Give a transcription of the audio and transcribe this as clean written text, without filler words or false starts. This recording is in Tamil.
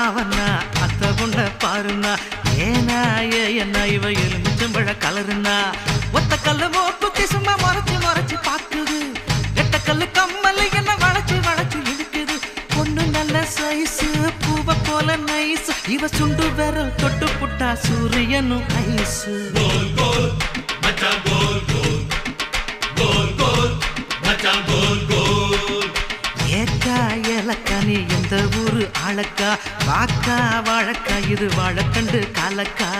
அவனா அத்த பொண்ண பாருனா ஏனா என்ன இவ எலுமிச்சம்பழ கலருனா ஒத்த கல்லு மோப்புத்தி சும்மா மறைச்சு மறைச்சு பாக்குது எட்ட கல்லு கம்மல் என்ன வளைச்சு வளைச்சு இழுக்குது பொண்ணு நல்ல சைஸு பூவ போல நைஸ் இவ சுண்டு விரல் தொட்டு புட்டா சூரியனும் ஐசு கோல் கோல் மச்சான் கோல் கோல் கோல் கோல் மச்சான் கோல் கோல் ஏக்கா ஏலக்கா நீ எந்த ஊரு ஆளக்கா வாக்கா வாழக்கா இது வாழக்கண்டு காலக்கா